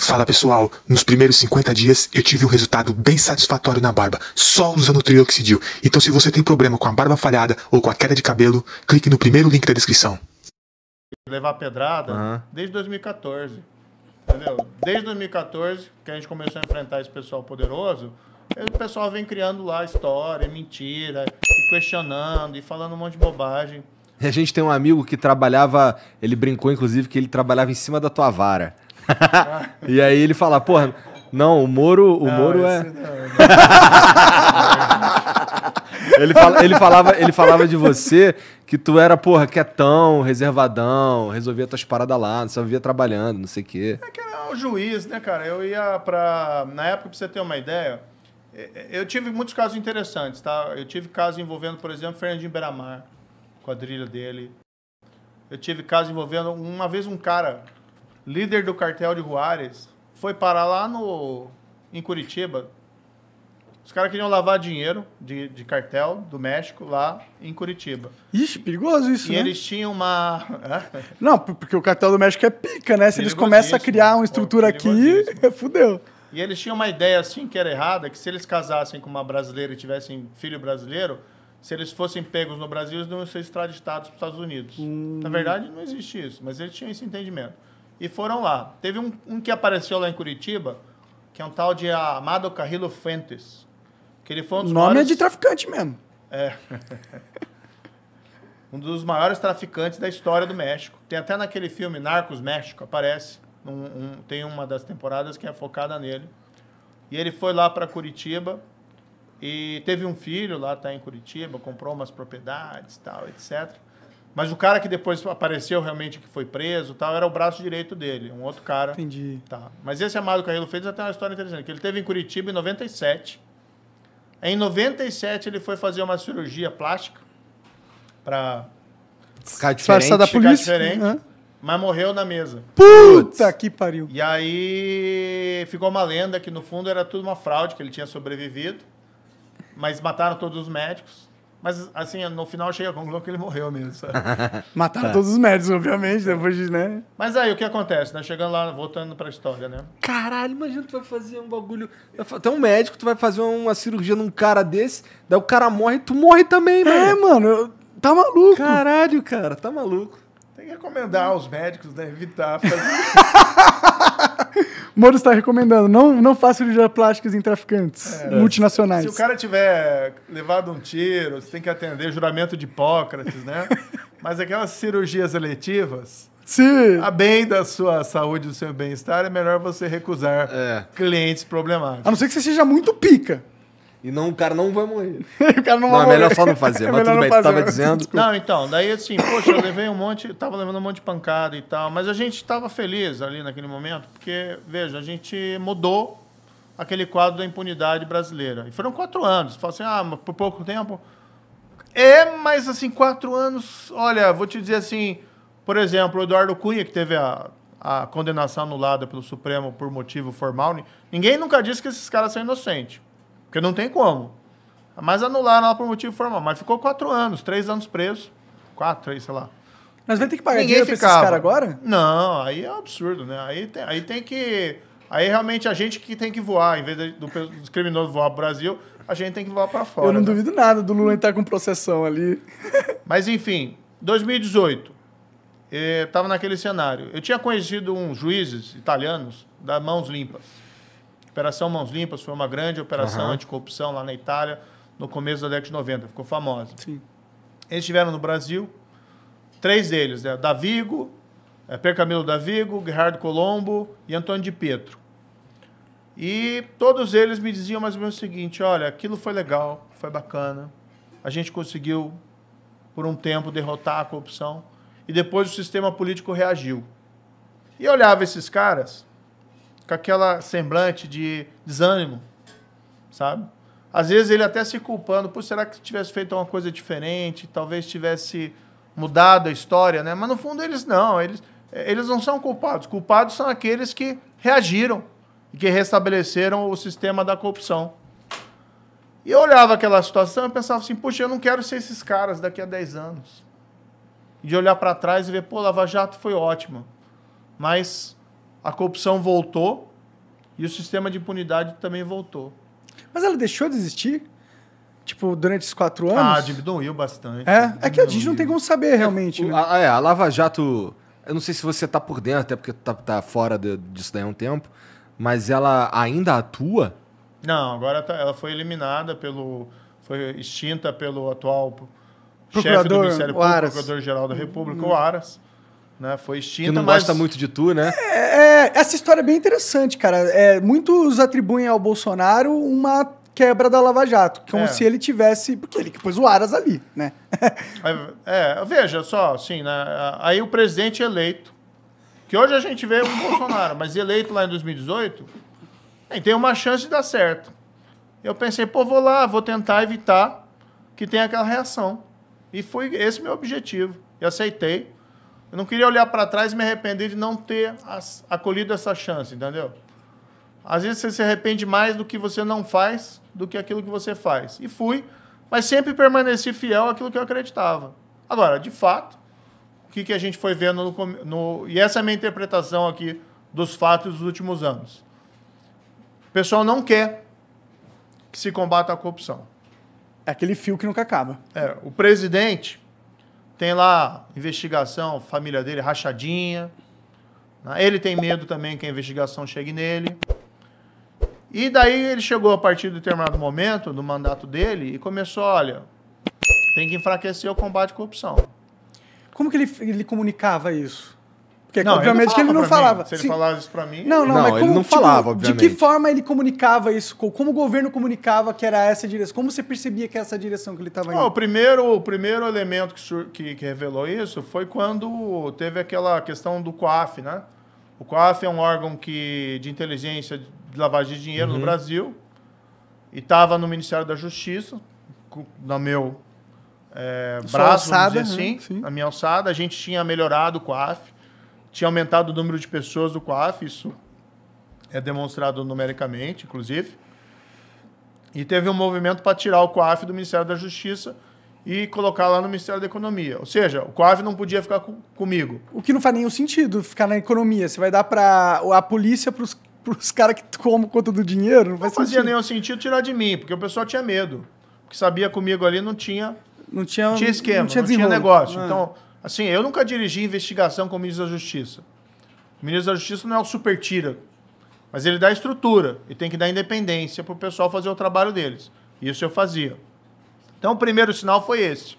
Fala pessoal, nos primeiros 50 dias eu tive um resultado bem satisfatório na barba, só usando o Trioxidil. Então se você tem problema com a barba falhada ou com a queda de cabelo, clique no primeiro link da descrição. Levar pedrada desde 2014, entendeu? Desde 2014 que a gente começou a enfrentar esse pessoal poderoso, o pessoal vem criando lá história, mentira, e questionando, e falando um monte de bobagem. A gente tem um amigo que trabalhava, ele brincou inclusive que ele trabalhava em cima da tua vara. E aí ele fala, porra, não, o Moro é... Ele falava de você que tu era, porra, quietão, reservadão, resolvia tuas paradas lá, só vivia trabalhando, não sei o quê. É que era o juiz, né, cara? Eu ia pra... Na época, pra você ter uma ideia, eu tive muitos casos interessantes, tá? Eu tive casos envolvendo, por exemplo, Fernandinho Beiramar, quadrilha dele. Eu tive casos envolvendo, uma vez um cara, líder do cartel de Juárez, foi parar lá em Curitiba. Os caras queriam lavar dinheiro de cartel do México lá em Curitiba. Ixi, perigoso isso, e né? eles tinham uma... Não, porque o cartel do México é pica, né? Se eles começam a criar uma estrutura aqui, fudeu. E eles tinham uma ideia assim que era errada, que se eles casassem com uma brasileira e tivessem filho brasileiro, se eles fossem pegos no Brasil, eles não iam ser extraditados para os Estados Unidos. Na verdade, não existe isso, mas eles tinham esse entendimento. E foram lá. Teve um que apareceu lá em Curitiba, que é um tal de Amado Carrillo Fuentes. Que ele foi um dos maiores... maiores... é de traficante mesmo. É. Um dos maiores traficantes da história do México. Tem até naquele filme Narcos México, aparece. Tem uma das temporadas que é focada nele. E ele foi lá para Curitiba e teve um filho lá, tá em Curitiba, comprou umas propriedades, tal, etc. Mas o cara que depois apareceu realmente que foi preso, tal, era o braço direito dele, um outro cara. Entendi. Tá. Mas esse Amado Carrillo fez até uma história interessante, que ele teve em Curitiba em 97. Em 97 ele foi fazer uma cirurgia plástica para ficar diferente, da polícia, mas morreu na mesa. Puta que pariu. E aí ficou uma lenda que no fundo era tudo uma fraude, que ele tinha sobrevivido, mas mataram todos os médicos. Mas, assim, no final chega a conclusão que ele morreu mesmo, sabe? Mataram todos os médicos, obviamente, depois de, né? Mas aí, o que acontece, né? Chegando lá, voltando pra história, né? Caralho, imagina tu vai fazer um bagulho... Tem um médico, tu vai fazer uma cirurgia num cara desse, daí o cara morre e tu morre também, mano. É, mano, tá maluco. Caralho, cara, tá maluco. Tem que recomendar aos médicos, né? Evitar fazer... Moro está recomendando, não faça cirurgia plásticas em traficantes multinacionais. Se o cara tiver levado um tiro, você tem que atender juramento de Hipócrates, né? Mas aquelas cirurgias eletivas, sim, a bem da sua saúde e do seu bem-estar, é melhor você recusar clientes problemáticos. A não ser que você seja muito pica. E não, o cara não vai morrer. O cara não vai morrer. morrer. É melhor só não fazer, mas tudo bem, tu tava dizendo... Não, então, daí assim, poxa, eu levei tava levando um monte de pancada e tal, mas a gente tava feliz ali naquele momento, porque, veja, a gente mudou aquele quadro da impunidade brasileira. E foram 4 anos. Fala assim, mas por pouco tempo... Mas assim, 4 anos... Olha, vou te dizer assim, por exemplo, o Eduardo Cunha, que teve a condenação anulada pelo Supremo por motivo formal, ninguém nunca disse que esses caras são inocentes. Porque não tem como. Mas anularam ela por motivo formal. Mas ficou 4 anos, 3 anos preso. 4, 3, sei lá. Mas vai ter que pagar dinheiro pra esses caras agora? Não, aí é um absurdo, né? Aí tem que... Aí realmente a gente que tem que voar. Em vez dos criminosos voar pro Brasil, a gente tem que voar pra fora. Eu não duvido nada do Lula entrar com processão ali. Mas enfim, 2018. Eu tava naquele cenário. Eu tinha conhecido uns juízes italianos da Mãos Limpas. Operação Mãos Limpas foi uma grande operação anticorrupção lá na Itália, no começo da década de 90. Ficou famosa. Sim. Eles estiveram no Brasil, 3 deles, né? Davigo, Piercamillo Davigo, Gerardo Colombo e Antônio de Pietro. E todos eles me diziam mais ou menos o seguinte, olha, aquilo foi legal, foi bacana, a gente conseguiu, por um tempo, derrotar a corrupção, e depois o sistema político reagiu. E eu olhava esses caras com aquela semblante de desânimo, sabe? Às vezes ele até se culpando, pô, será que tivesse feito uma coisa diferente, talvez tivesse mudado a história, né? Mas no fundo eles não são culpados. Culpados são aqueles que reagiram e que restabeleceram o sistema da corrupção. E eu olhava aquela situação e pensava assim, puxa, eu não quero ser esses caras daqui a 10 anos. E de olhar para trás e ver, pô, Lava Jato foi ótima, mas a corrupção voltou e o sistema de impunidade também voltou. Mas ela deixou de existir? Tipo, durante esses 4 anos? Diminuiu bastante. É que a gente não tem como saber realmente, né? A Lava Jato, eu não sei se você tá por dentro, até porque tá fora disso daí há um tempo, mas ela ainda atua? Não, agora ela foi eliminada foi extinta pelo atual chefe do Ministério Público, Procurador-Geral da República, o Aras. Né? Foi extinta, que não gosta muito de tu, né? Essa história é bem interessante, cara. Muitos atribuem ao Bolsonaro uma quebra da Lava Jato, como se ele tivesse... Porque ele que pôs o Aras ali, né? Veja só, assim, né? Aí o presidente eleito, que hoje a gente vê o Bolsonaro, mas eleito lá em 2018, tem uma chance de dar certo. Eu pensei, vou lá, vou tentar evitar que tenha aquela reação. E foi esse meu objetivo. Eu aceitei. Eu não queria olhar para trás e me arrepender de não ter acolhido essa chance, entendeu? Às vezes você se arrepende mais do que você não faz do que aquilo que você faz. E fui, mas sempre permaneci fiel àquilo que eu acreditava. Agora, de fato, o que a gente foi vendo e essa é a minha interpretação aqui dos fatos dos últimos anos. O pessoal não quer que se combata a corrupção. É aquele fio que nunca acaba. O presidente tem lá investigação, família dele rachadinha. Né? Ele tem medo também que a investigação chegue nele. E daí ele chegou a partir de determinado momento do mandato dele e começou, olha, tem que enfraquecer o combate à corrupção. Como que ele comunicava isso? Porque, não, obviamente, ele não falava. Se ele falasse isso pra mim... Não, mas ele não falava, obviamente. De que forma ele comunicava isso? Como o governo comunicava que era essa direção? Como você percebia que era essa direção que ele estava indo? O primeiro elemento que revelou isso foi quando teve aquela questão do COAF, né? O COAF é um órgão de inteligência de lavagem de dinheiro no Brasil e estava no Ministério da Justiça, no meu braço, alçada, vamos dizer assim, na minha alçada. A gente tinha melhorado o COAF, tinha aumentado o número de pessoas do COAF, isso é demonstrado numericamente, inclusive. E teve um movimento para tirar o COAF do Ministério da Justiça e colocar lá no Ministério da Economia. Ou seja, o COAF não podia ficar comigo. O que não faz nenhum sentido ficar na economia. Você vai dar para a polícia para os caras que tomam conta do dinheiro? Não fazia nenhum sentido tirar de mim, porque o pessoal tinha medo. Porque sabia comigo ali não tinha esquema, não tinha negócio. Então, assim, eu nunca dirigi investigação com o ministro da Justiça. O ministro da Justiça não é o super tira, mas ele dá estrutura e tem que dar independência para o pessoal fazer o trabalho deles. Isso eu fazia. Então, o primeiro sinal foi esse.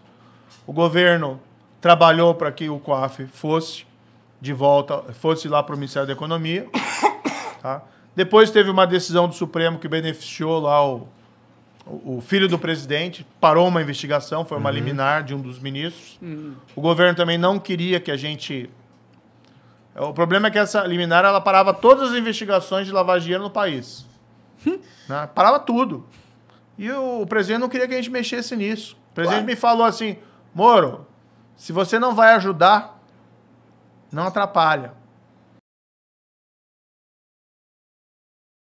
O governo trabalhou para que o COAF fosse lá para o Ministério da Economia. Tá? Depois teve uma decisão do Supremo que beneficiou lá o filho do presidente, parou uma investigação, foi uma liminar de um dos ministros. O governo também não queria que a gente... O problema é que essa liminar ela parava todas as investigações de lavagem de dinheiro no país. Né? Parava tudo. E o presidente não queria que a gente mexesse nisso. O presidente me falou assim, Moro, se você não vai ajudar, não atrapalha.